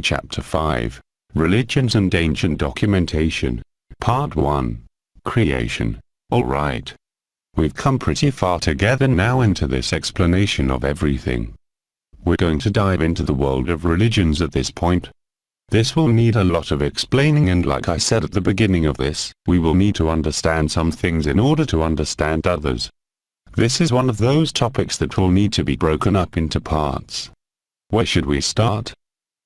Chapter 5. Religions and Ancient Documentation. Part 1. Creation. Alright. We've come pretty far together now into this explanation of everything. We're going to dive into the world of religions at this point. This will need a lot of explaining, and like I said at the beginning of this, we will need to understand some things in order to understand others. This is one of those topics that will need to be broken up into parts. Where should we start?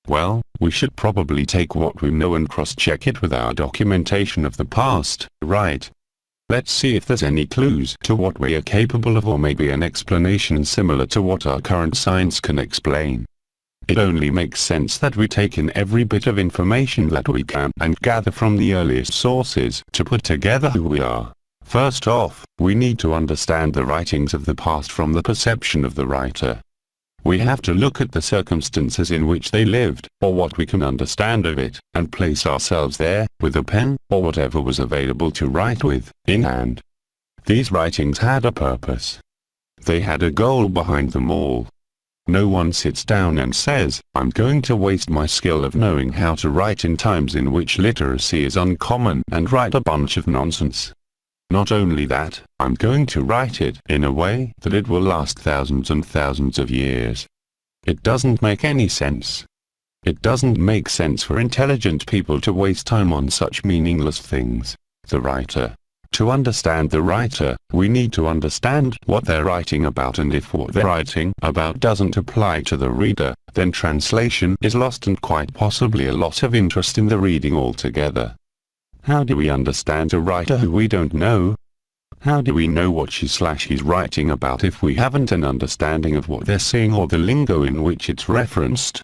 Well, we should probably take what we know and cross-check it with our documentation of the past, right? Let's see if there's any clues to what we are capable of, or maybe an explanation similar to what our current science can explain. It only makes sense that we take in every bit of information that we can and gather from the earliest sources to put together who we are. First off, we need to understand the writings of the past from the perception of the writer. We have to look at the circumstances in which they lived, or what we can understand of it, and place ourselves there, with a pen, or whatever was available to write with, in hand. These writings had a purpose. They had a goal behind them all. No one sits down and says, I'm going to waste my skill of knowing how to write in times in which literacy is uncommon and write a bunch of nonsense. Not only that, I'm going to write it in a way that it will last thousands and thousands of years. It doesn't make any sense. It doesn't make sense for intelligent people to waste time on such meaningless things. The writer. To understand the writer, we need to understand what they're writing about, and if what they're writing about doesn't apply to the reader, then translation is lost and quite possibly a lot of interest in the reading altogether. How do we understand a writer who we don't know? How do we know what she's writing about if we haven't an understanding of what they're saying or the lingo in which it's referenced?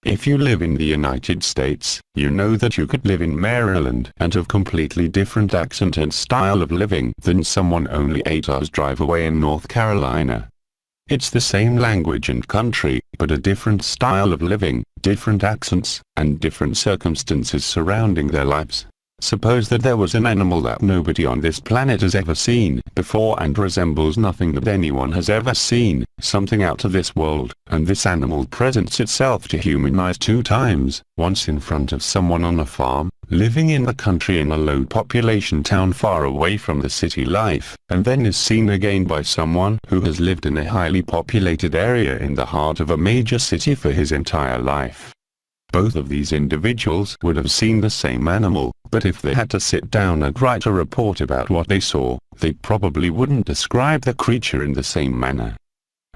If you live in the United States, you know that you could live in Maryland and have completely different accent and style of living than someone only 8 hours drive away in North Carolina. It's the same language and country, but a different style of living, different accents, and different circumstances surrounding their lives. Suppose that there was an animal that nobody on this planet has ever seen before and resembles nothing that anyone has ever seen, something out of this world, and this animal presents itself to humanize 2 times, once in front of someone on a farm, living in the country in a low population town far away from the city life, and then is seen again by someone who has lived in a highly populated area in the heart of a major city for his entire life. Both of these individuals would have seen the same animal, but if they had to sit down and write a report about what they saw, they probably wouldn't describe the creature in the same manner.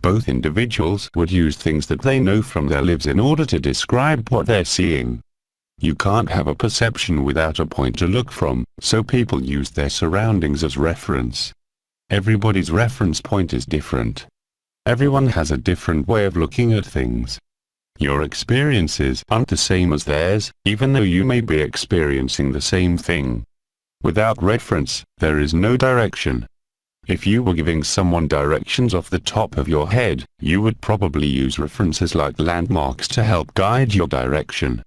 Both individuals would use things that they know from their lives in order to describe what they're seeing. You can't have a perception without a point to look from, so people use their surroundings as reference. Everybody's reference point is different. Everyone has a different way of looking at things. Your experiences aren't the same as theirs, even though you may be experiencing the same thing. Without reference, there is no direction. If you were giving someone directions off the top of your head, you would probably use references like landmarks to help guide your direction.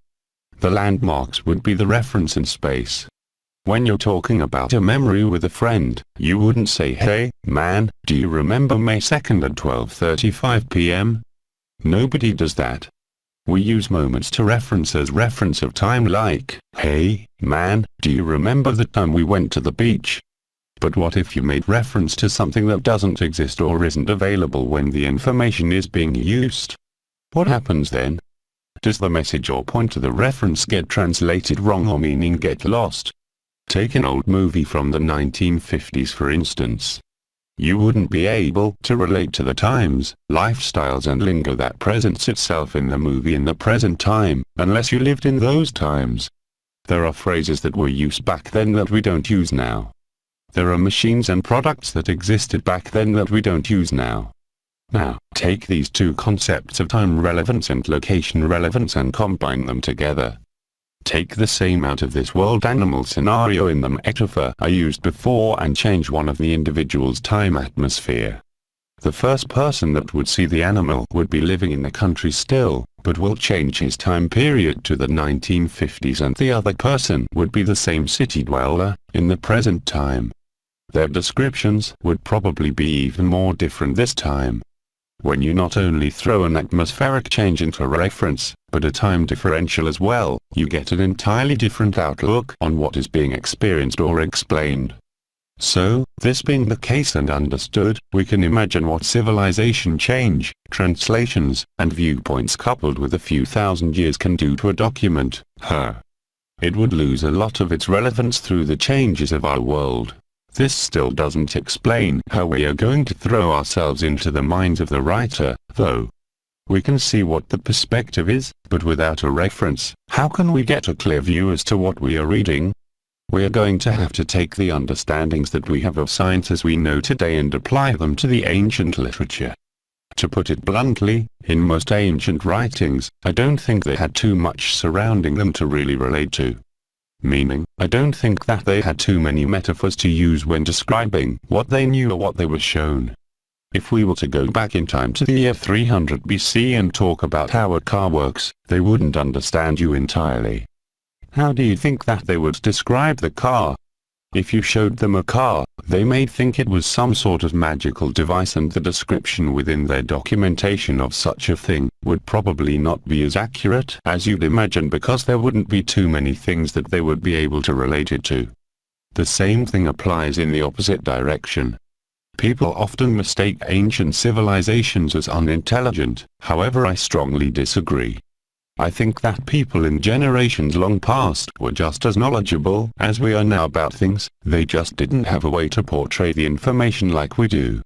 The landmarks would be the reference in space. When you're talking about a memory with a friend, you wouldn't say, "Hey, man, do you remember May 2nd at 12:35 p.m.? Nobody does that. We use moments to reference as reference of time, like, "Hey, man, do you remember the time we went to the beach?" But what if you made reference to something that doesn't exist or isn't available when the information is being used? What happens then? Does the message or point to the reference get translated wrong or meaning get lost? Take an old movie from the 1950s for instance. You wouldn't be able to relate to the times, lifestyles and lingo that presents itself in the movie in the present time, unless you lived in those times. There are phrases that were used back then that we don't use now. There are machines and products that existed back then that we don't use now. Now, take these 2 concepts of time relevance and location relevance and combine them together. Take the same out-of-this-world animal scenario in the metaphor I used before and change one of the individual's time atmosphere. The first person that would see the animal would be living in the country still, but will change his time period to the 1950s, and the other person would be the same city dweller, in the present time. Their descriptions would probably be even more different this time. when you not only throw an atmospheric change into reference, but a time differential as well, you get an entirely different outlook on what is being experienced or explained. So, this being the case and understood, we can imagine what civilization change, translations, and viewpoints coupled with a few thousand years can do to a document. It would lose a lot of its relevance through the changes of our world. This still doesn't explain how we are going to throw ourselves into the minds of the writer, though. We can see what the perspective is, but without a reference, how can we get a clear view as to what we are reading? We are going to have to take the understandings that we have of science as we know today and apply them to the ancient literature. To put it bluntly, in most ancient writings, I don't think they had too much surrounding them to really relate to. Meaning, I don't think that they had too many metaphors to use when describing what they knew or what they were shown. If we were to go back in time to the year 300 BC and talk about how a car works, they wouldn't understand you entirely. How do you think that they would describe the car? If you showed them a car, they may think it was some sort of magical device, and the description within their documentation of such a thing would probably not be as accurate as you'd imagine, because there wouldn't be too many things that they would be able to relate it to. The same thing applies in the opposite direction. People often mistake ancient civilizations as unintelligent, however I strongly disagree. I think that people in generations long past were just as knowledgeable as we are now about things, they just didn't have a way to portray the information like we do.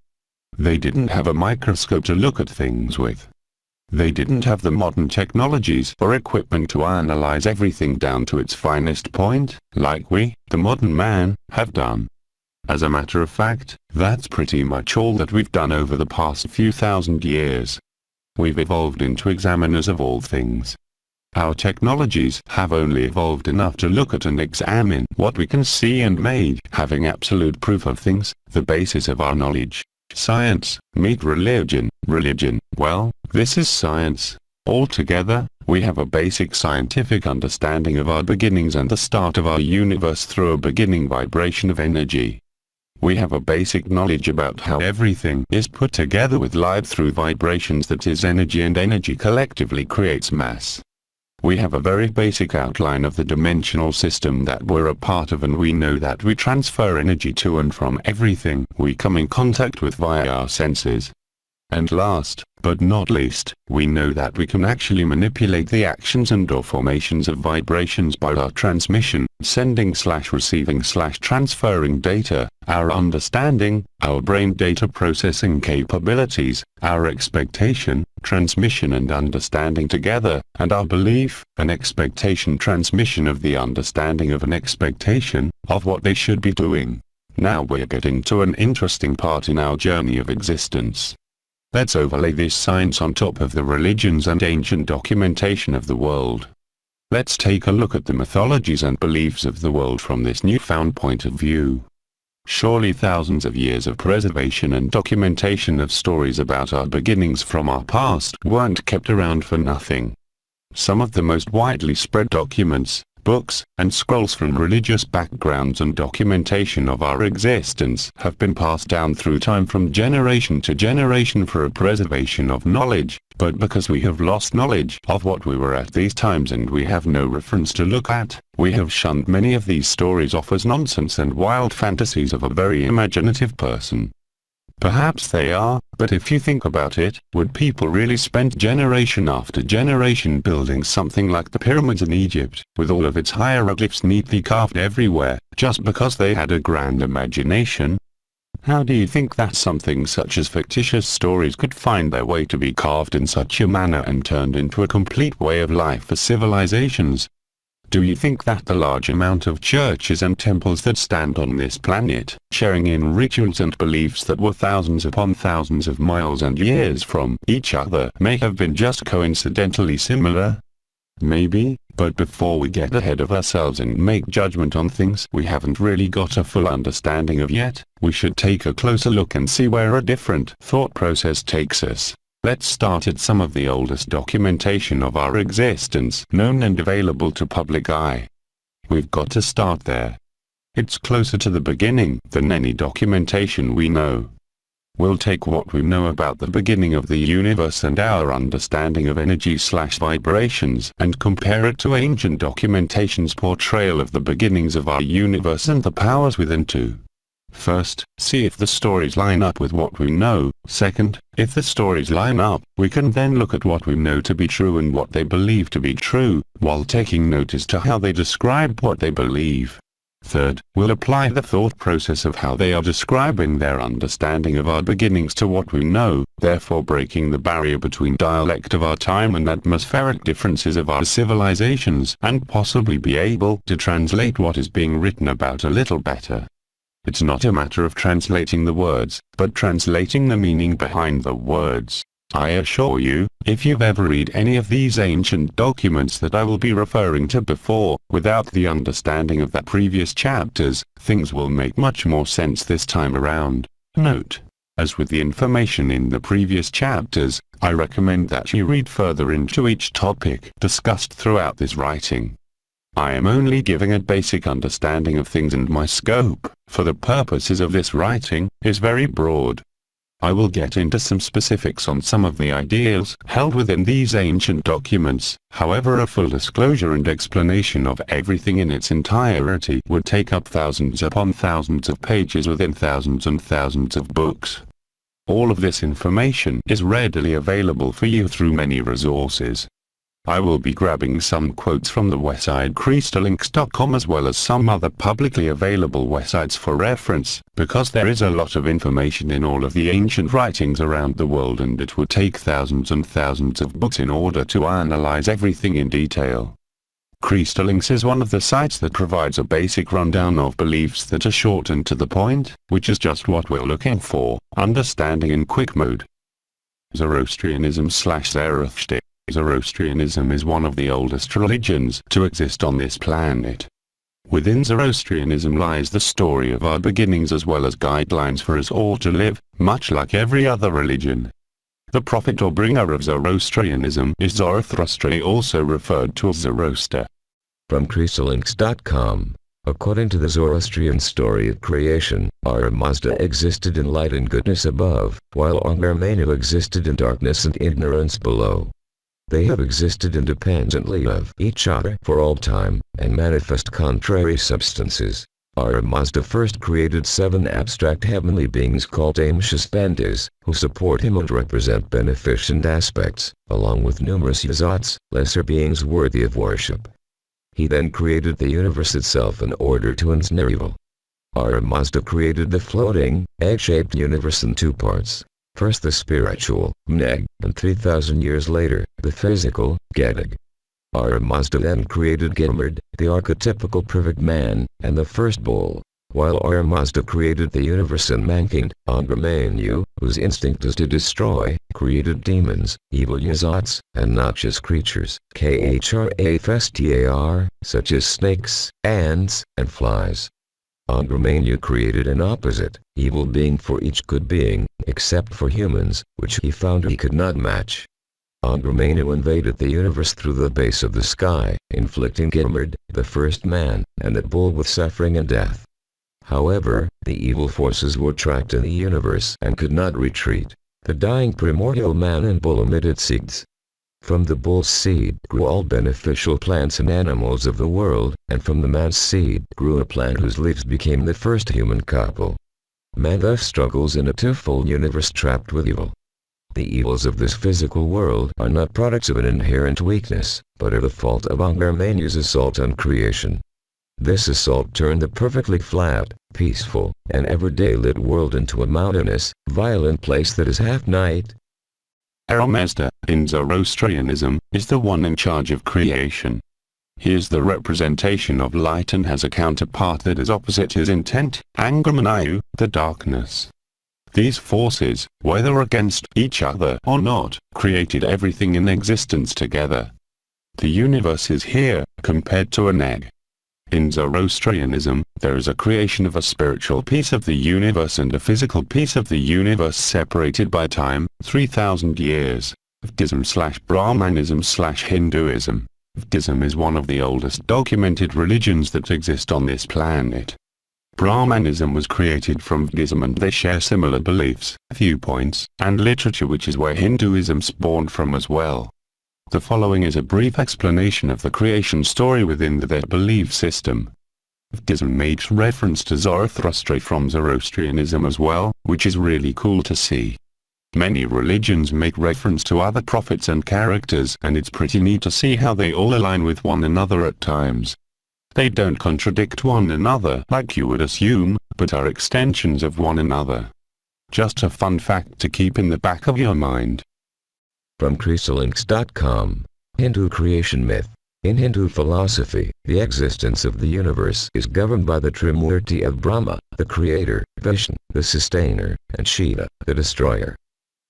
They didn't have a microscope to look at things with. They didn't have the modern technologies or equipment to analyze everything down to its finest point, like we, the modern man, have done. As a matter of fact, that's pretty much all that we've done over the past few thousand years. We've evolved into examiners of all things. Our technologies have only evolved enough to look at and examine what we can see, and made having absolute proof of things the basis of our knowledge. Science, meet religion. Religion, well, this is science. Altogether, we have a basic scientific understanding of our beginnings and the start of our universe through a beginning vibration of energy. We have a basic knowledge about how everything is put together with life through vibrations, that is energy, and energy collectively creates mass. We have a very basic outline of the dimensional system that we're a part of, and we know that we transfer energy to and from everything we come in contact with via our senses. And last, but not least, we know that we can actually manipulate the actions and/or formations of vibrations by our transmission, sending/receiving/transferring data, our understanding, our brain data processing capabilities, our expectation, transmission and understanding together, and our belief, an expectation transmission of the understanding of an expectation, of what they should be doing. Now we're getting to an interesting part in our journey of existence. Let's overlay this science on top of the religions and ancient documentation of the world. Let's take a look at the mythologies and beliefs of the world from this newfound point of view. Surely thousands of years of preservation and documentation of stories about our beginnings from our past weren't kept around for nothing. Some of the most widely spread documents, books, and scrolls from religious backgrounds and documentation of our existence have been passed down through time from generation to generation for a preservation of knowledge, but because we have lost knowledge of what we were at these times and we have no reference to look at, we have shunned many of these stories off as nonsense and wild fantasies of a very imaginative person. Perhaps they are, but if you think about it, would people really spend generation after generation building something like the pyramids in Egypt, with all of its hieroglyphs neatly carved everywhere, just because they had a grand imagination? How do you think that something such as fictitious stories could find their way to be carved in such a manner and turned into a complete way of life for civilizations? Do you think that the large amount of churches and temples that stand on this planet, sharing in rituals and beliefs that were thousands upon thousands of miles and years from each other, may have been just coincidentally similar? Maybe, but before we get ahead of ourselves and make judgment on things we haven't really got a full understanding of yet, we should take a closer look and see where a different thought process takes us. Let's start at some of the oldest documentation of our existence known and available to public eye. We've got to start there. It's closer to the beginning than any documentation we know. We'll take what we know about the beginning of the universe and our understanding of energy/vibrations and compare it to ancient documentation's portrayal of the beginnings of our universe and the powers within too. First, see if the stories line up with what we know. Second, if the stories line up, we can then look at what we know to be true and what they believe to be true, while taking notice to how they describe what they believe. Third, we'll apply the thought process of how they are describing their understanding of our beginnings to what we know, therefore breaking the barrier between dialect of our time and atmospheric differences of our civilizations, and possibly be able to translate what is being written about a little better. It's not a matter of translating the words, but translating the meaning behind the words. I assure you, if you've ever read any of these ancient documents that I will be referring to before, without the understanding of the previous chapters, things will make much more sense this time around. Note: as with the information in the previous chapters, I recommend that you read further into each topic discussed throughout this writing. I am only giving a basic understanding of things, and my scope, for the purposes of this writing, is very broad. I will get into some specifics on some of the ideals held within these ancient documents, however a full disclosure and explanation of everything in its entirety would take up thousands upon thousands of pages within thousands and thousands of books. All of this information is readily available for you through many resources. I will be grabbing some quotes from the website crystallinks.com as well as some other publicly available websites for reference, because there is a lot of information in all of the ancient writings around the world and it would take thousands and thousands of books in order to analyze everything in detail. Crystallinks is one of the sites that provides a basic rundown of beliefs that are short and to the point, which is just what we're looking for, understanding in quick mode. Zoroastrianism/Zoroaster. Zoroastrianism is one of the oldest religions to exist on this planet. Within Zoroastrianism lies the story of our beginnings as well as guidelines for us all to live, much like every other religion. The prophet or bringer of Zoroastrianism is Zarathustra, also referred to as Zoroaster. From crystallinks.com. According to the Zoroastrian story of creation, Ahura Mazda existed in light and goodness above, while Ahura Manu existed in darkness and ignorance below. They have existed independently of each other for all time, and manifest contrary substances. Ahura Mazda first created 7 abstract heavenly beings called Amshaspandas, who support him and represent beneficent aspects, along with numerous yazats, lesser beings worthy of worship. He then created the universe itself in order to ensnare evil. Ahura Mazda created the floating, egg-shaped universe in 2 parts. First the spiritual, Neg, and 3,000 years later, the physical, Gedeg. Ahura Mazda then created Gimard, the archetypical perfect man, and the first bull, while Ahura Mazda created the universe in mankind. Ahura Manu, whose instinct is to destroy, created demons, evil yazats, and noxious creatures, Khrafstar, such as snakes, ants, and flies. Ahura Manu created an opposite, evil being for each good being, except for humans, which he found he could not match. Ahura Manu invaded the universe through the base of the sky, inflicting Gimard, the first man, and the bull with suffering and death. However, the evil forces were trapped in the universe and could not retreat. The dying primordial man and bull emitted seeds. From the bull's seed grew all beneficial plants and animals of the world, and from the man's seed grew a plant whose leaves became the first human couple. Man thus struggles in a twofold universe trapped with evil. The evils of this physical world are not products of an inherent weakness, but are the fault of Ahura Manu's assault on creation. This assault turned the perfectly flat, peaceful, and everyday lit world into a mountainous, violent place that is half night. Ahura Mazda, in Zoroastrianism, is the one in charge of creation. He is the representation of light and has a counterpart that is opposite his intent, Ahura Manu, the darkness. These forces, whether against each other or not, created everything in existence together. The universe is here, compared to an egg. In Zoroastrianism, there is a creation of a spiritual piece of the universe and a physical piece of the universe separated by time, 3,000 years. Buddhism/Brahmanism/Hinduism. Buddhism is one of the oldest documented religions that exist on this planet. Brahmanism was created from Buddhism, and they share similar beliefs, viewpoints, and literature, which is where Hinduism spawned from as well. The following is a brief explanation of the creation story within their belief system. Buddhism makes reference to Zoroaster from Zoroastrianism as well, which is really cool to see. Many religions make reference to other prophets and characters, and it's pretty neat to see how they all align with one another at times. They don't contradict one another like you would assume, but are extensions of one another. Just a fun fact to keep in the back of your mind. From Chrysalinks.com. Hindu creation myth. In Hindu philosophy, the existence of the universe is governed by the Trimurti of Brahma, the creator, Vishnu, the sustainer, and Shiva, the destroyer.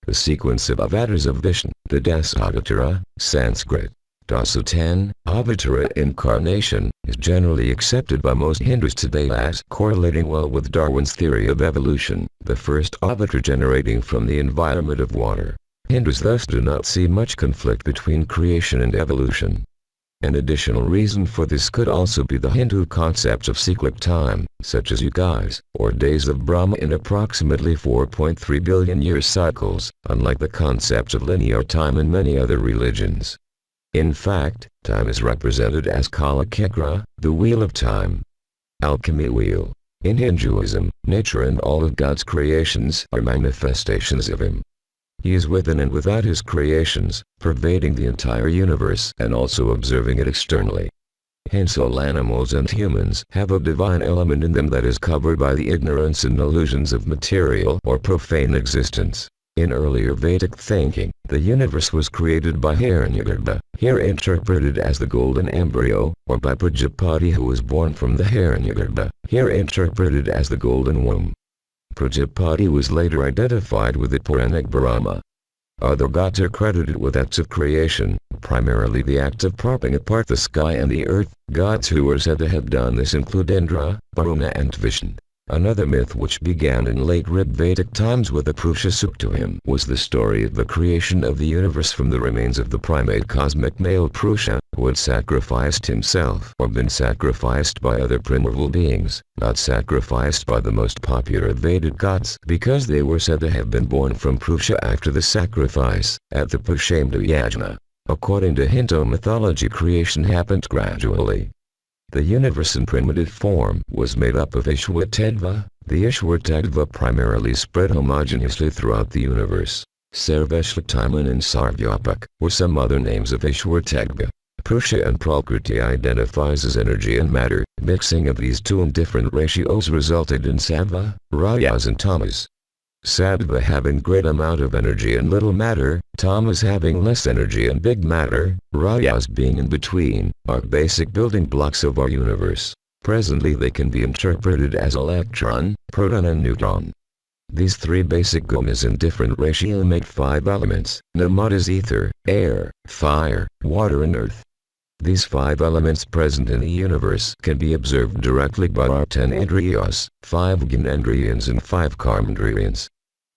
The sequence of avatars of Vishnu, the Dasavatara, Sanskrit, Dasa 10, Avatara incarnation, is generally accepted by most Hindus today as correlating well with Darwin's theory of evolution, the first avatar generating from the environment of water. Hindus thus do not see much conflict between creation and evolution. An additional reason for this could also be the Hindu concepts of cyclic time, such as yugas, or days of Brahma in approximately 4.3 billion year cycles, unlike the concepts of linear time in many other religions. In fact, time is represented as Kalachakra, the wheel of time. Alchemy wheel. In Hinduism, nature and all of God's creations are manifestations of Him. He is within and without His creations, pervading the entire universe and also observing it externally. Hence all animals and humans have a divine element in them that is covered by the ignorance and illusions of material or profane existence. In earlier Vedic thinking, the universe was created by Hiranyagarbha, here interpreted as the golden embryo, or by Prajapati, who was born from the Hiranyagarbha, here interpreted as the golden womb. Prajapati was later identified with the Puranic Brahma. Other gods are credited with acts of creation, primarily the act of propping apart the sky and the earth. Gods who are said to have done this include Indra, Varuna and Vishnu. Another myth which began in late Rig-Vedic times with the Purusha Sukta hymn was the story of the creation of the universe from the remains of the primate cosmic male Purusha, who had sacrificed himself or been sacrificed by other primeval beings, not sacrificed by the most popular Vedic gods because they were said to have been born from Purusha after the sacrifice, at the Pushamda Yajna. According to Hindu mythology, creation happened gradually. The universe in primitive form was made up of Ishwar-Tattva. The Ishwar-Tattva primarily spread homogeneously throughout the universe. Sarveshwatiman and Sarvyapak were some other names of Ishwar-Tattva. Purusha and Prakriti identifies as energy and matter. Mixing of these two in different ratios resulted in Sattva, Rajas and Tamas. Sattva having great amount of energy and little matter, Tamas having less energy and big matter, Rajas being in between, are basic building blocks of our universe. Presently they can be interpreted as electron, proton and neutron. These three basic gunas in different ratio make 5 elements, known as ether, air, fire, water and earth. These 5 elements present in the universe can be observed directly by our 10 indriyas, 5 gyanendriyas and 5 karmendriyas.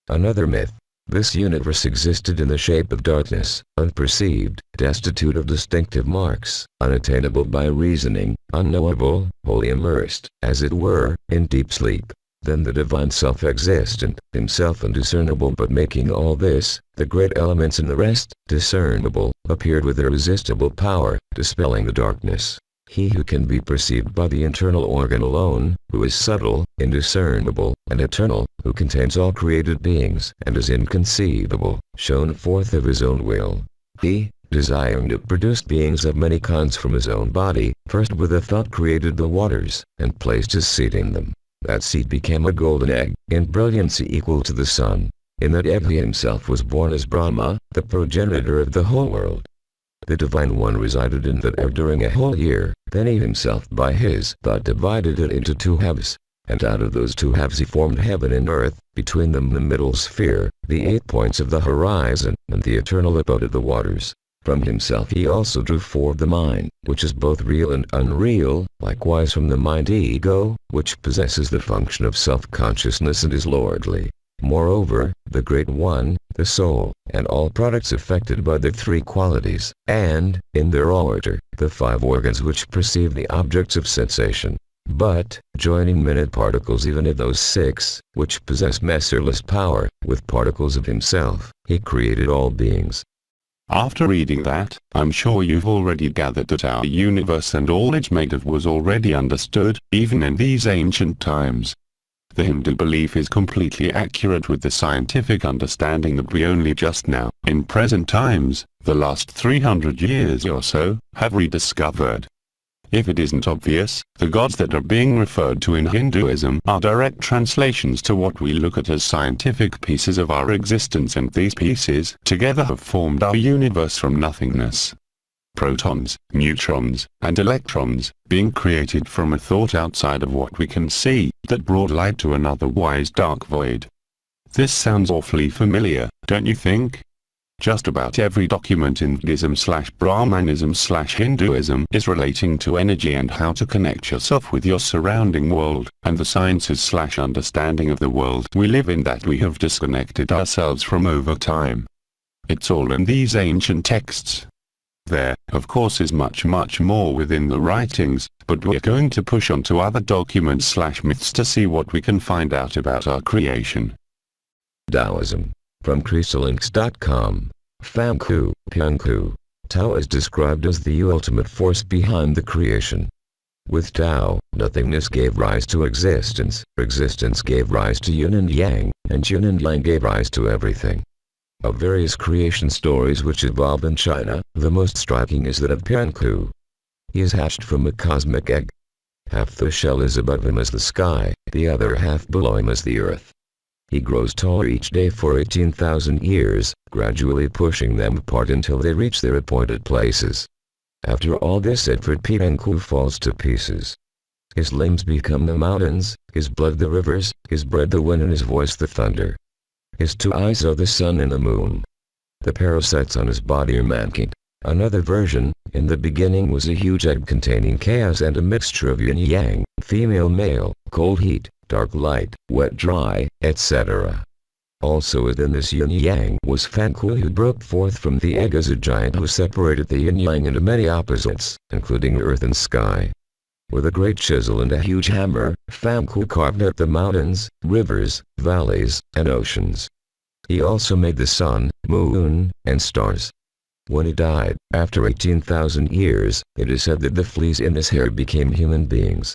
Another myth. This universe existed in the shape of darkness, unperceived, destitute of distinctive marks, unattainable by reasoning, unknowable, wholly immersed, as it were, in deep sleep. Then the divine self-existent, himself undiscernible but making all this, the great elements and the rest, discernible, appeared with irresistible power, dispelling the darkness. He who can be perceived by the internal organ alone, who is subtle, indiscernible, and eternal, who contains all created beings and is inconceivable, shone forth of his own will. He, desiring to produce beings of many kinds from his own body, first with a thought created the waters, and placed his seed in them. That seed became a golden egg, in brilliancy equal to the sun. In that egg he himself was born as Brahma, the progenitor of the whole world. The Divine One resided in that egg during a whole year, then he himself by his thought divided it into 2 halves. And out of those 2 halves he formed heaven and earth, between them the middle sphere, the 8 points of the horizon, and the eternal abode of the waters. From himself he also drew forth the mind, which is both real and unreal, likewise from the mind ego, which possesses the function of self-consciousness and is lordly. Moreover, the Great One, the soul, and all products affected by the 3 qualities, and, in their order, the 5 organs which perceive the objects of sensation. But, joining minute particles even of those 6, which possess measureless power, with particles of himself, he created all beings. After reading that, I'm sure you've already gathered that our universe and all it's made of was already understood, even in these ancient times. The Hindu belief is completely accurate with the scientific understanding that we only just now, in present times, the last 300 years or so, have rediscovered. If it isn't obvious, the gods that are being referred to in Hinduism are direct translations to what we look at as scientific pieces of our existence, and these pieces together have formed our universe from nothingness. Protons, neutrons, and electrons, being created from a thought outside of what we can see, that brought light to an otherwise dark void. This sounds awfully familiar, don't you think? Just about every document in Buddhism/Brahmanism/Hinduism is relating to energy and how to connect yourself with your surrounding world, and the sciences/understanding of the world we live in that we have disconnected ourselves from over time. It's all in these ancient texts. There, of course, is much more within the writings, but we're going to push on to other documents/myths to see what we can find out about our creation. Taoism. From Chrysalinks.com. Famku, Pyangku. Tao is described as the ultimate force behind the creation. With Tao, nothingness gave rise to existence, existence gave rise to yin and yang gave rise to everything. Of various creation stories which evolved in China, the most striking is that of Pyangku. He is hatched from a cosmic egg. Half the shell is above him as the sky, the other half below him as the earth. He grows taller each day for 18,000 years, gradually pushing them apart until they reach their appointed places. After all this effort, Pyangku falls to pieces. His limbs become the mountains, his blood the rivers, his breath the wind, and his voice the thunder. His 2 eyes are the sun and the moon. The parasites on his body are mankind. Another version, in the beginning was a huge egg containing chaos and a mixture of yin-yang, female-male, cold-heat, dark light, wet dry, etc. Also within this yin-yang was Famku, who broke forth from the egg as a giant who separated the yin-yang into many opposites, including earth and sky. With a great chisel and a huge hammer, Famku carved out the mountains, rivers, valleys, and oceans. He also made the sun, moon, and stars. When he died, after 18,000 years, it is said that the fleas in his hair became human beings.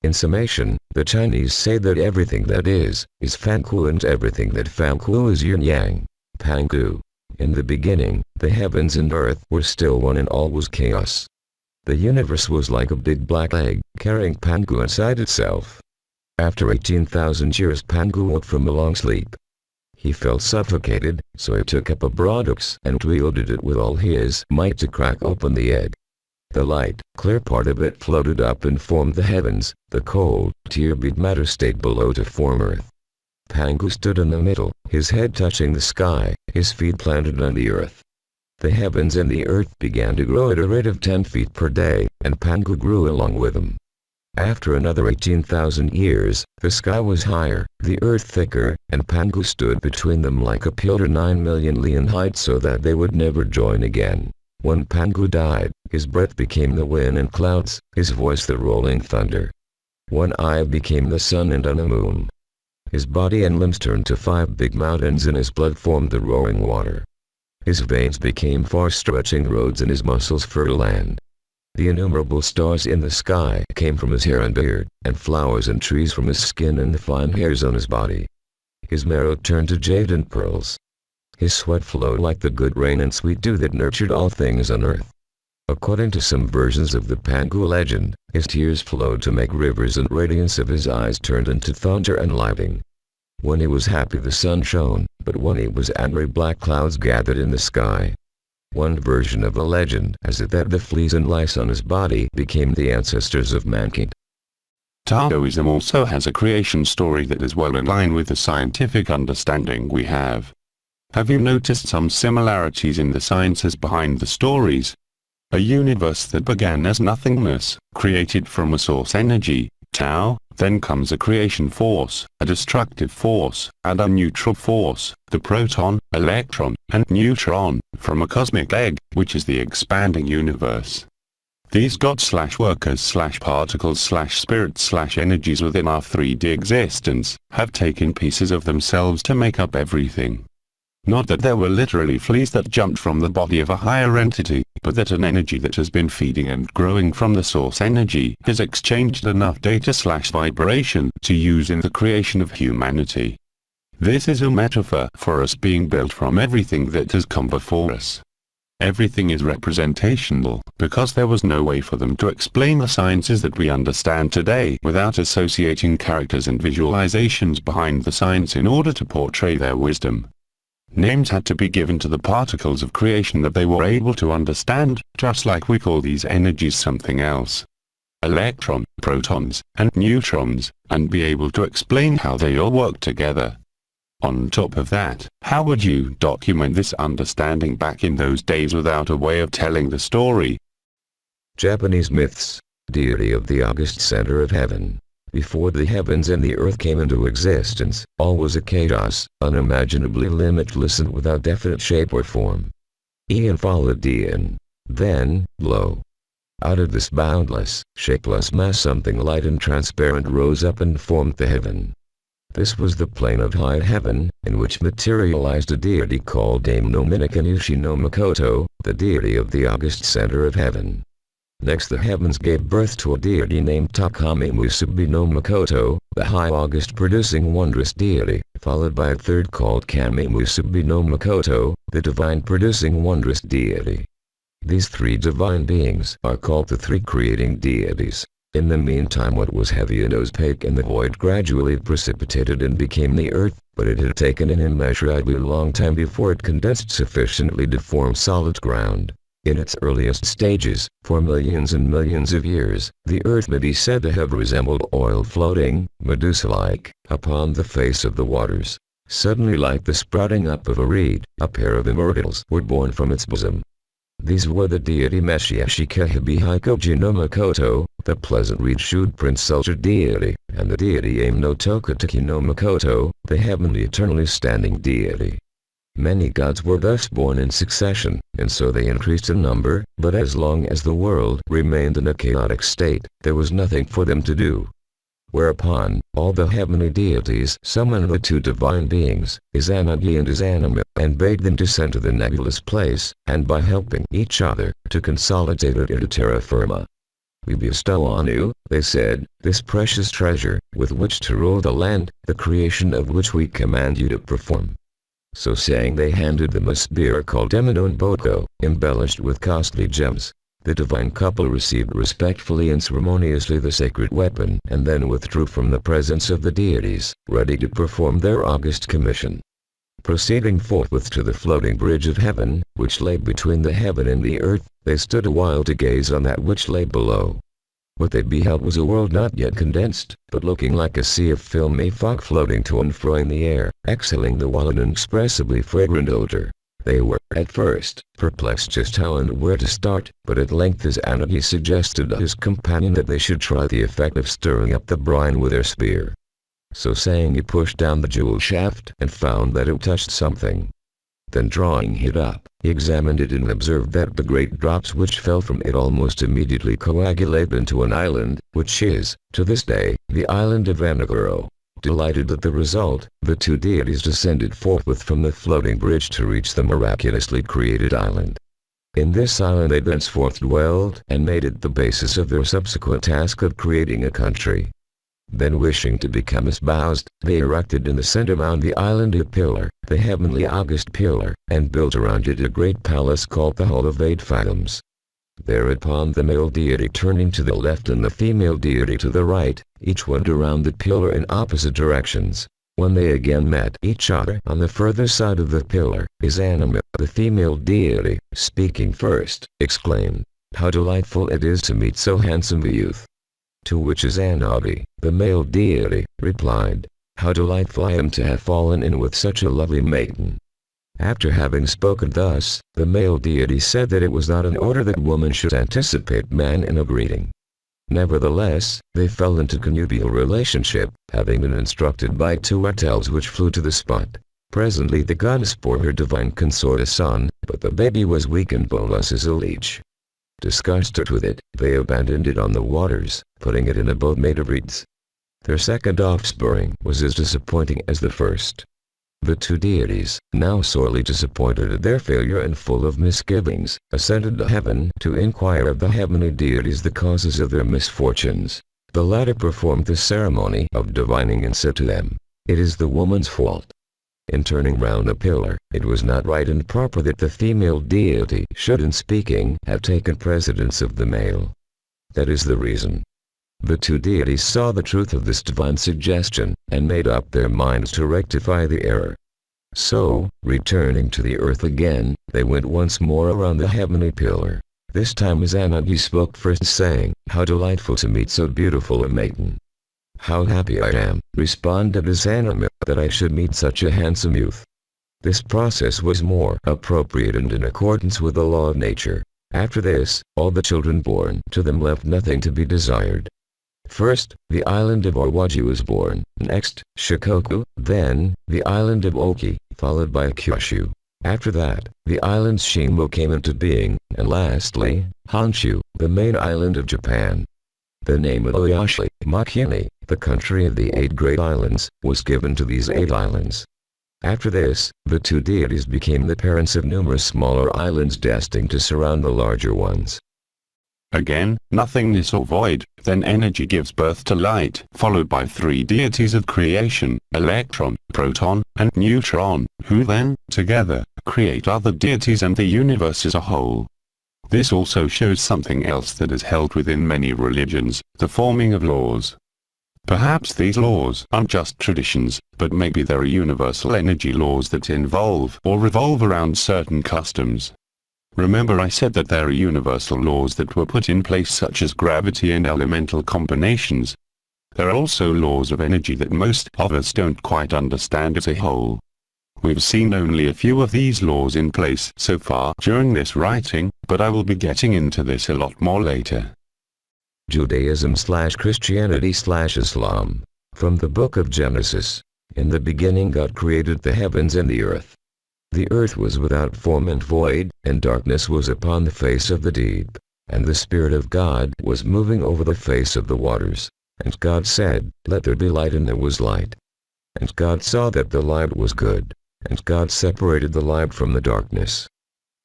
In summation, the Chinese say that everything that is Famku, and everything that Famku is yin-yang, Pangu. In the beginning, the heavens and earth were still one and all was chaos. The universe was like a big black egg, carrying Pangu inside itself. After 18,000 years, Pangu woke from a long sleep. He felt suffocated, so he took up a broad axe and wielded it with all his might to crack open the egg. The light, clear part of it floated up and formed the heavens, the cold, tear-bead matter stayed below to form earth. Pangu stood in the middle, his head touching the sky, his feet planted on the earth. The heavens and the earth began to grow at a rate of 10 feet per day, and Pangu grew along with them. After another 18,000 years, the sky was higher, the earth thicker, and Pangu stood between them like a pillar 9 million li in height so that they would never join again. When Pangu died, his breath became the wind and clouds, his voice the rolling thunder. One eye became the sun and the moon. His body and limbs turned to 5 big mountains, and his blood formed the roaring water. His veins became far-stretching roads and his muscles fertile land. The innumerable stars in the sky came from his hair and beard, and flowers and trees from his skin and the fine hairs on his body. His marrow turned to jade and pearls. His sweat flowed like the good rain and sweet dew that nurtured all things on earth. According to some versions of the Pangu legend, his tears flowed to make rivers, and radiance of his eyes turned into thunder and lightning. When he was happy, the sun shone, but when he was angry, black clouds gathered in the sky. One version of the legend has it that the fleas and lice on his body became the ancestors of mankind. Taoism also has a creation story that is well in line with the scientific understanding we have. Have you noticed some similarities in the sciences behind the stories? A universe that began as nothingness, created from a source energy, Tao, then comes a creation force, a destructive force, and a neutral force, the proton, electron, and neutron, from a cosmic egg, which is the expanding universe. These gods/workers/particles/spirits/energies within our 3D existence have taken pieces of themselves to make up everything. Not that there were literally fleas that jumped from the body of a higher entity, but that an energy that has been feeding and growing from the source energy has exchanged enough data/vibration to use in the creation of humanity. This is a metaphor for us being built from everything that has come before us. Everything is representational, because there was no way for them to explain the sciences that we understand today without associating characters and visualizations behind the science in order to portray their wisdom. Names had to be given to the particles of creation that they were able to understand, just like we call these energies something else. Electron, protons, and neutrons, and be able to explain how they all work together. On top of that, how would you document this understanding back in those days without a way of telling the story? Japanese myths. Deity of the August center of heaven. Before the heavens and the earth came into existence, all was a chaos, unimaginably limitless and without definite shape or form. Eon followed Eon. Then, lo! Out of this boundless, shapeless mass something light and transparent rose up and formed the heaven. This was the plane of high heaven, in which materialized a deity called Dame no Minakanushi no Makoto, the deity of the August center of heaven. Next the heavens gave birth to a deity named Takami Musubi no Makoto, the high August producing wondrous deity, followed by a third called Kami Musubi no Makoto, the divine producing wondrous deity. These three divine beings are called the three creating deities. In the meantime what was heavy and opaque in the void gradually precipitated and became the earth, but it had taken an immeasurably long time before it condensed sufficiently to form solid ground. In its earliest stages, for millions and millions of years, the earth may be said to have resembled oil floating, Medusa-like, upon the face of the waters. Suddenly, like the sprouting up of a reed, a pair of immortals were born from its bosom. These were the deity Meshiashikahibi Hikoji no Makoto, the pleasant reed-shoed prince-sculptured deity, and the deity Ame no Tokataki no Makoto, the heavenly eternally standing deity. Many gods were thus born in succession, and so they increased in number, but as long as the world remained in a chaotic state, there was nothing for them to do. Whereupon, all the heavenly deities summoned the two divine beings, Izanagi and Izanami, and bade them descend to the nebulous place, and by helping each other, to consolidate it into terra firma. We bestow on you, they said, this precious treasure, with which to rule the land, the creation of which we command you to perform. So saying they handed them a spear called Eminone Boko, embellished with costly gems. The divine couple received respectfully and ceremoniously the sacred weapon and then withdrew from the presence of the deities, ready to perform their august commission. Proceeding forthwith to the floating bridge of heaven, which lay between the heaven and the earth, they stood a while to gaze on that which lay below. What they beheld was a world not yet condensed, but looking like a sea of filmy fog floating to and fro in the air, exhaling the wild and inexpressibly fragrant odor. They were, at first, perplexed just how and where to start, but at length Izanagi suggested to his companion that they should try the effect of stirring up the brine with their spear. So saying he pushed down the jewel shaft and found that it touched something. Then drawing it up, he examined it and observed that the great drops which fell from it almost immediately coagulated into an island, which is, to this day, the island of Anaguro. Delighted at the result, the two deities descended forthwith from the floating bridge to reach the miraculously created island. In this island they thenceforth dwelled and made it the basis of their subsequent task of creating a country. Then wishing to become espoused, they erected in the center on the island a pillar, the heavenly August pillar, and built around it a great palace called the Hall of 8 Fathoms. Thereupon the male deity turning to the left and the female deity to the right, each went around the pillar in opposite directions. When they again met each other on the further side of the pillar, Izanami, the female deity, speaking first, exclaimed, "How delightful it is to meet so handsome a youth." To which Izanagi, the male deity, replied, "How delightful I am to have fallen in with such a lovely maiden." After having spoken thus, the male deity said that it was not in order that woman should anticipate man in a greeting. Nevertheless, they fell into connubial relationship, having been instructed by two wartels which flew to the spot. Presently the goddess bore her divine consort a son, but the baby was weak and boneless as a leech. Disgusted with it, they abandoned it on the waters, putting it in a boat made of reeds. Their second offspring was as disappointing as the first. The two deities, now sorely disappointed at their failure and full of misgivings, ascended to heaven to inquire of the heavenly deities the causes of their misfortunes. The latter performed the ceremony of divining and said to them, "It is the woman's fault. In turning round a pillar, it was not right and proper that the female deity should in speaking have taken precedence of the male. That is the reason." The two deities saw the truth of this divine suggestion, and made up their minds to rectify the error. So, returning to the earth again, they went once more around the heavenly pillar. This time Izanagi spoke first, saying, "How delightful to meet so beautiful a maiden." "How happy I am," responded Izanami, "that I should meet such a handsome youth." This process was more appropriate and in accordance with the law of nature. After this, all the children born to them left nothing to be desired. First, the island of Awaji was born, next, Shikoku, then, the island of Oki, followed by Kyushu. After that, the island Shimo came into being, and lastly, Honshu, the main island of Japan. The name of Oyashi, Makini, the country of the 8 great islands, was given to these 8 islands. After this, the two deities became the parents of numerous smaller islands destined to surround the larger ones. Again, nothingness or void, then energy gives birth to light, followed by 3 deities of creation, electron, proton, and neutron, who then, together, create other deities and the universe as a whole. This also shows something else that is held within many religions, the forming of laws. Perhaps these laws aren't just traditions, but maybe there are universal energy laws that involve or revolve around certain customs. Remember I said that there are universal laws that were put in place such as gravity and elemental combinations. There are also laws of energy that most of us don't quite understand as a whole. We've seen only a few of these laws in place so far during this writing, but I will be getting into this a lot more later. Judaism/Christianity/Islam. From the Book of Genesis. In the beginning God created the heavens and the earth. The earth was without form and void, and darkness was upon the face of the deep. And the Spirit of God was moving over the face of the waters. And God said, "Let there be light," and there was light. And God saw that the light was good. And God separated the light from the darkness.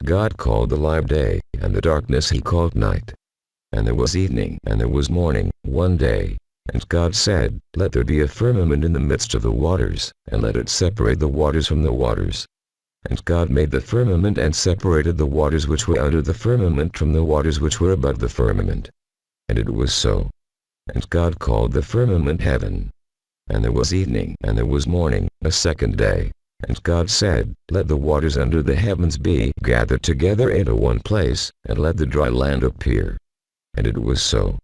God called the light day, and the darkness he called night. And there was evening and there was morning, one day. And God said, "Let there be a firmament in the midst of the waters, and let it separate the waters from the waters." And God made the firmament and separated the waters which were under the firmament from the waters which were above the firmament. And it was so. And God called the firmament heaven. And there was evening and there was morning, a second day. And God said, "Let the waters under the heavens be gathered together into one place, and let the dry land appear." And it was so.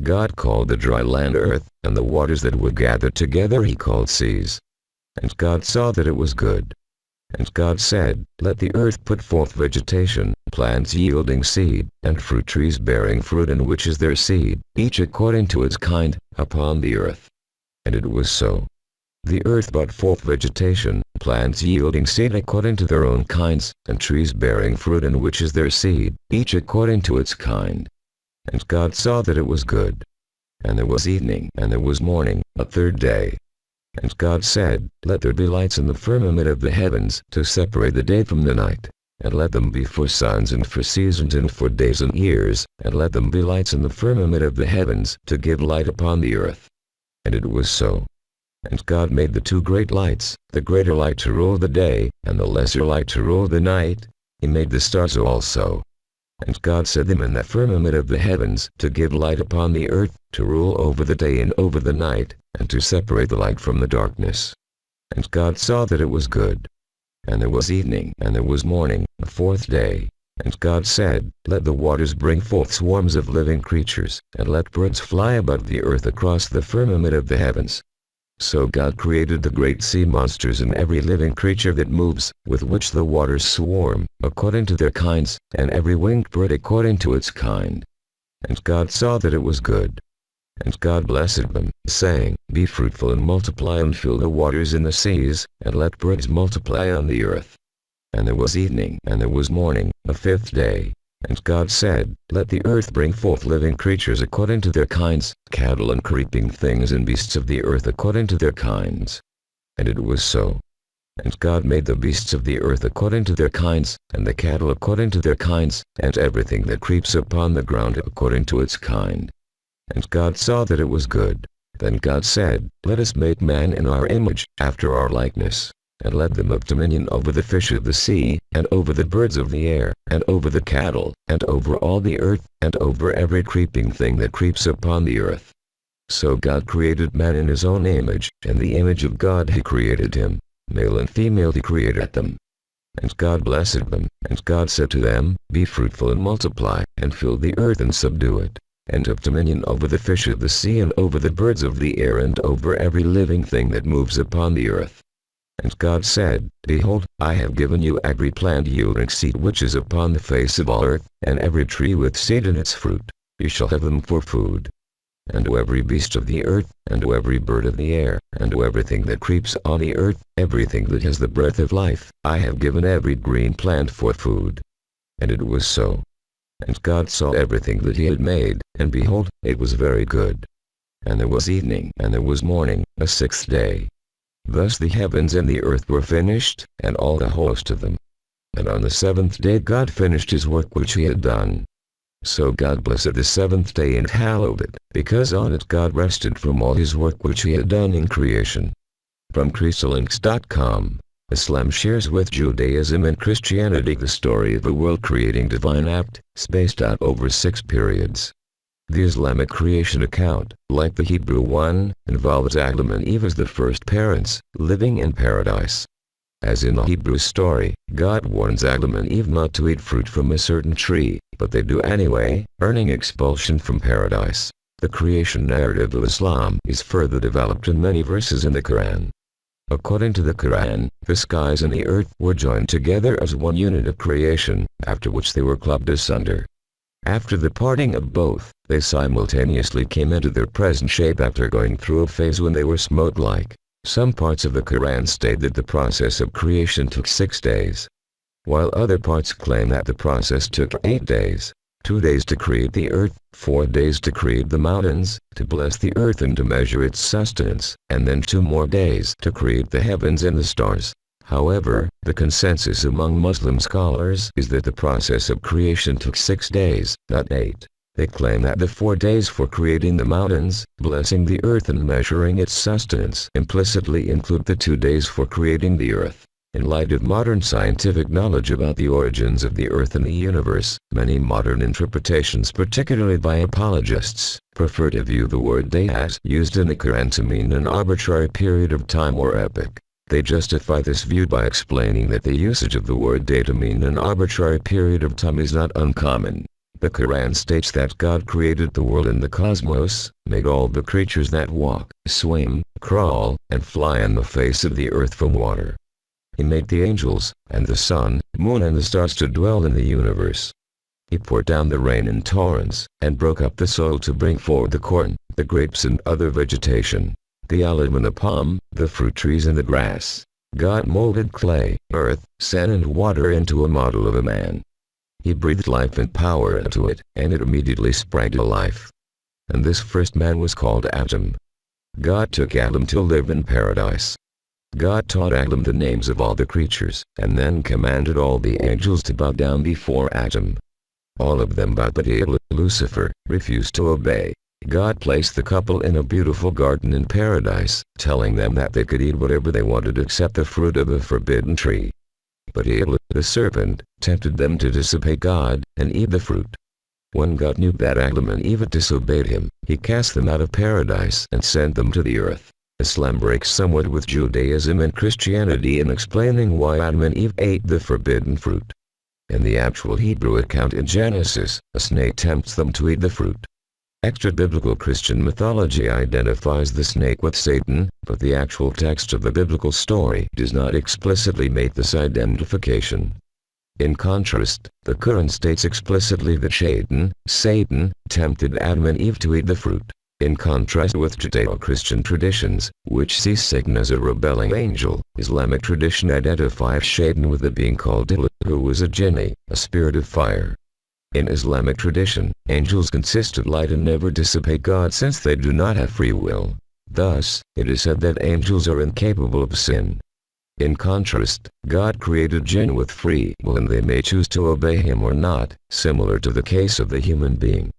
God called the dry land earth, and the waters that were gathered together he called seas. And God saw that it was good. And God said, "Let the earth put forth vegetation, plants yielding seed, and fruit trees bearing fruit in which is their seed, each according to its kind, upon the earth." And it was so. The earth brought forth vegetation, plants yielding seed according to their own kinds, and trees bearing fruit in which is their seed, each according to its kind. And God saw that it was good. And there was evening and there was morning, a third day. And God said, "Let there be lights in the firmament of the heavens to separate the day from the night, and let them be for signs and for seasons and for days and years, and let them be lights in the firmament of the heavens to give light upon the earth." And it was so. And God made the 2 great lights, the greater light to rule the day, and the lesser light to rule the night. He made the stars also. And God set them in the firmament of the heavens to give light upon the earth, to rule over the day and over the night, and to separate the light from the darkness. And God saw that it was good. And there was evening and there was morning, the 4th day. And God said, "Let the waters bring forth swarms of living creatures, and let birds fly above the earth across the firmament of the heavens." So God created the great sea monsters and every living creature that moves, with which the waters swarm, according to their kinds, and every winged bird according to its kind. And God saw that it was good. And God blessed them, saying, "Be fruitful and multiply and fill the waters in the seas, and let birds multiply on the earth." And there was evening and there was morning, a 5th day. And God said, Let the earth bring forth living creatures according to their kinds, cattle and creeping things and beasts of the earth according to their kinds. And it was so. And God made the beasts of the earth according to their kinds, and the cattle according to their kinds, and everything that creeps upon the ground according to its kind. And God saw that it was good. Then God said, Let us make man in our image, after our likeness, and let them have dominion over the fish of the sea, and over the birds of the air, and over the cattle, and over all the earth, and over every creeping thing that creeps upon the earth. So God created man in his own image, and the image of God he created him. Male and female he created them. And God blessed them, and God said to them, Be fruitful and multiply, and fill the earth and subdue it, and have dominion over the fish of the sea and over the birds of the air and over every living thing that moves upon the earth. And God said, Behold, I have given you every plant yielding seed which is upon the face of all earth, and every tree with seed in its fruit. You shall have them for food. And to every beast of the earth, and to every bird of the air, and to everything that creeps on the earth, everything that has the breath of life, I have given every green plant for food. And it was so. And God saw everything that he had made, and behold, it was very good. And there was evening, and there was morning, a sixth day. Thus the heavens and the earth were finished, and all the host of them. And on the seventh day God finished his work which he had done. So God blessed the seventh day and hallowed it, because on it God rested from all his work which he had done in creation. From Chrysalinks.com, Islam shares with Judaism and Christianity the story of a world-creating divine act, spaced out over 6 periods. The Islamic creation account, like the Hebrew one, involves Adam and Eve as the first parents, living in paradise. As in the Hebrew story, God warns Adam and Eve not to eat fruit from a certain tree, but they do anyway, earning expulsion from paradise. The creation narrative of Islam is further developed in many verses in the Quran. According to the Quran, the skies and the earth were joined together as one unit of creation, after which they were clubbed asunder. After the parting of both, they simultaneously came into their present shape after going through a phase when they were smoke-like. Some parts of the Quran state that the process of creation took 6 days, while other parts claim that the process took 8 days. 2 days to create the earth, 4 days to create the mountains, to bless the earth and to measure its sustenance, and then 2 more days to create the heavens and the stars. However, the consensus among Muslim scholars is that the process of creation took 6 days, not 8. They claim that the 4 days for creating the mountains, blessing the earth and measuring its sustenance implicitly include the 2 days for creating the earth. In light of modern scientific knowledge about the origins of the earth and the universe, many modern interpretations, particularly by apologists, prefer to view the word day as used in the Quran to mean an arbitrary period of time or epoch. They justify this view by explaining that the usage of the word day to mean an arbitrary period of time is not uncommon. The Quran states that God created the world and the cosmos, made all the creatures that walk, swim, crawl, and fly on the face of the earth from water. He made the angels, and the sun, moon and the stars to dwell in the universe. He poured down the rain in torrents, and broke up the soil to bring forth the corn, the grapes and other vegetation, the olive and the palm, the fruit trees and the grass. God molded clay, earth, sand and water into a model of a man. He breathed life and power into it, and it immediately sprang to life. And this first man was called Adam. God took Adam to live in paradise. God taught Adam the names of all the creatures, and then commanded all the angels to bow down before Adam. All of them bowed, but Lucifer refused to obey. God placed the couple in a beautiful garden in paradise, telling them that they could eat whatever they wanted except the fruit of the forbidden tree. But the serpent, tempted them to disobey God, and eat the fruit. When God knew that Adam and Eve had disobeyed him, he cast them out of paradise and sent them to the earth. Islam breaks somewhat with Judaism and Christianity in explaining why Adam and Eve ate the forbidden fruit. In the actual Hebrew account in Genesis, a snake tempts them to eat the fruit. Extra-biblical Christian mythology identifies the snake with Satan, but the actual text of the biblical story does not explicitly make this identification. In contrast, the Quran states explicitly that Satan, tempted Adam and Eve to eat the fruit. In contrast with Judeo-Christian traditions, which see Satan as a rebelling angel, Islamic tradition identifies Satan with a being called Ilah, who was a jinni, a spirit of fire. In Islamic tradition, angels consist of light and never dissipate God since they do not have free will. Thus, it is said that angels are incapable of sin. In contrast, God created jinn with free will and they may choose to obey him or not, similar to the case of the human being.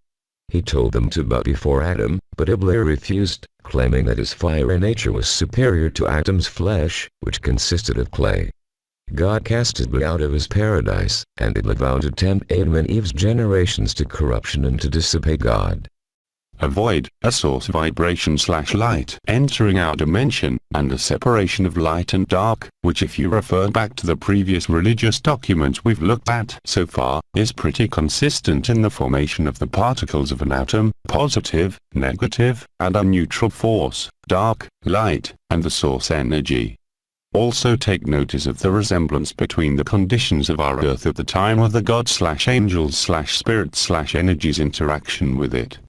He told them to bow before Adam, but Iblis refused, claiming that his fiery nature was superior to Adam's flesh, which consisted of clay. God cast Iblis out of his paradise, and Iblis vowed to tempt Adam and Eve's generations to corruption and to dissipate God. A void, a source vibration/light entering our dimension, and a separation of light and dark, which if you refer back to the previous religious documents we've looked at so far, is pretty consistent in the formation of the particles of an atom, positive, negative, and a neutral force, dark, light, and the source energy. Also take notice of the resemblance between the conditions of our Earth at the time of the God/angels/spirits/energies interaction with it.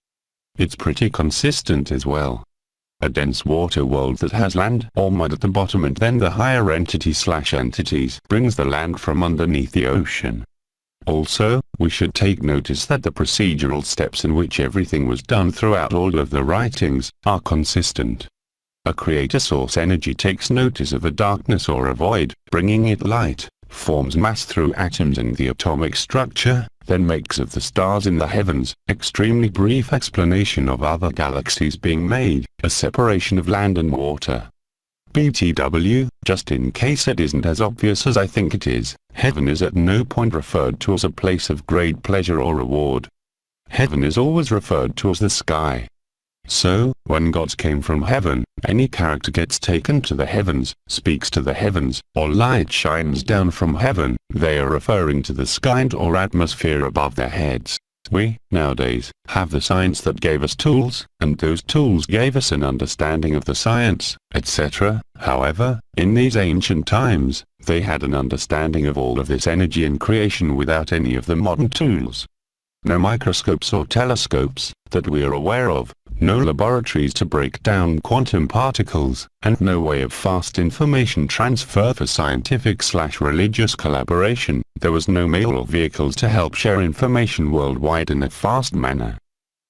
It's pretty consistent as well. A dense water world that has land or mud at the bottom and then the higher entity/entities brings the land from underneath the ocean. Also, we should take notice that the procedural steps in which everything was done throughout all of the writings are consistent. A creator source energy takes notice of a darkness or a void, bringing it light, forms mass through atoms and the atomic structure, then makes of the stars in the heavens, extremely brief explanation of other galaxies being made, a separation of land and water. BTW, just in case it isn't as obvious as I think it is, heaven is at no point referred to as a place of great pleasure or reward. Heaven is always referred to as the sky. So, when gods came from heaven, any character gets taken to the heavens, speaks to the heavens, or light shines down from heaven, they are referring to the sky or atmosphere above their heads. We, nowadays, have the science that gave us tools, and those tools gave us an understanding of the science, etc. However, in these ancient times, they had an understanding of all of this energy in creation without any of the modern tools. No microscopes or telescopes, that we are aware of, no laboratories to break down quantum particles, and no way of fast information transfer for scientific/religious collaboration. There was no mail or vehicles to help share information worldwide in a fast manner.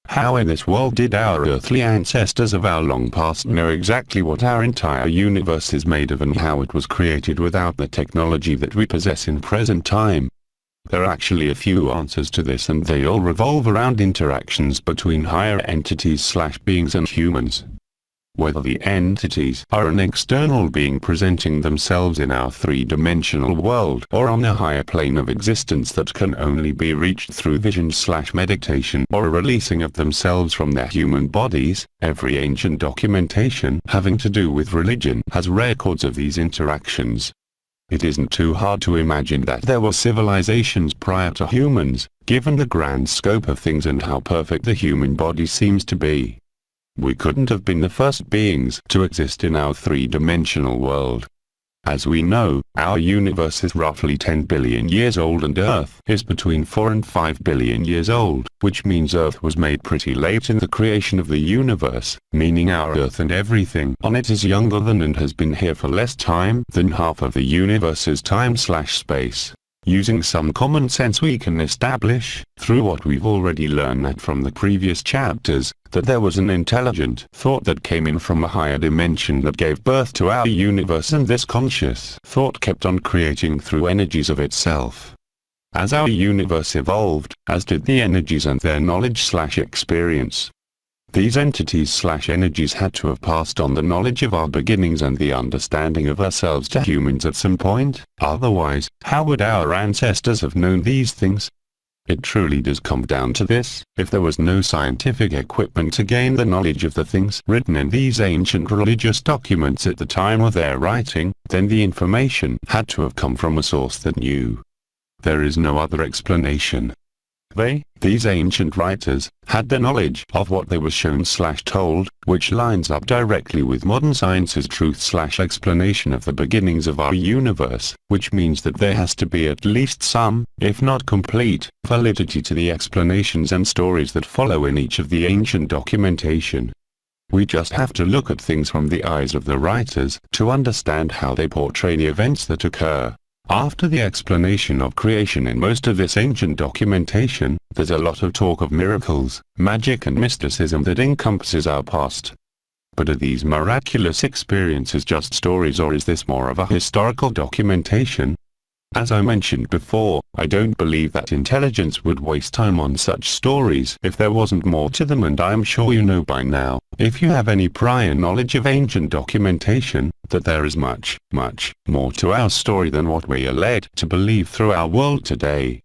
How in this world did our earthly ancestors of our long past know exactly what our entire universe is made of and how it was created without the technology that we possess in present time? There are actually a few answers to this and they all revolve around interactions between higher entities/beings and humans. Whether the entities are an external being presenting themselves in our three-dimensional world or on a higher plane of existence that can only be reached through vision/meditation or a releasing of themselves from their human bodies, every ancient documentation having to do with religion has records of these interactions. It isn't too hard to imagine that there were civilizations prior to humans, given the grand scope of things and how perfect the human body seems to be. We couldn't have been the first beings to exist in our three-dimensional world. As we know, our universe is roughly 10 billion years old and Earth is between 4 and 5 billion years old, which means Earth was made pretty late in the creation of the universe, meaning our Earth and everything on it is younger than and has been here for less time than half of the universe's time/space. Using some common sense we can establish, through what we've already learned from the previous chapters, that there was an intelligent thought that came in from a higher dimension that gave birth to our universe and this conscious thought kept on creating through energies of itself. As our universe evolved, as did the energies and their knowledge/experience. These entities/energies had to have passed on the knowledge of our beginnings and the understanding of ourselves to humans at some point, otherwise, how would our ancestors have known these things? It truly does come down to this: if there was no scientific equipment to gain the knowledge of the things written in these ancient religious documents at the time of their writing, then the information had to have come from a source that knew. There is no other explanation. These ancient writers, had the knowledge of what they were shown/told, which lines up directly with modern science's truth/explanation of the beginnings of our universe, which means that there has to be at least some, if not complete, validity to the explanations and stories that follow in each of the ancient documentation. We just have to look at things from the eyes of the writers to understand how they portray the events that occur. After the explanation of creation in most of its ancient documentation, there's a lot of talk of miracles, magic and mysticism that encompasses our past. But are these miraculous experiences just stories, or is this more of a historical documentation? As I mentioned before, I don't believe that intelligence would waste time on such stories if there wasn't more to them, and I am sure you know by now, if you have any prior knowledge of ancient documentation, that there is much, much more to our story than what we are led to believe through our world today.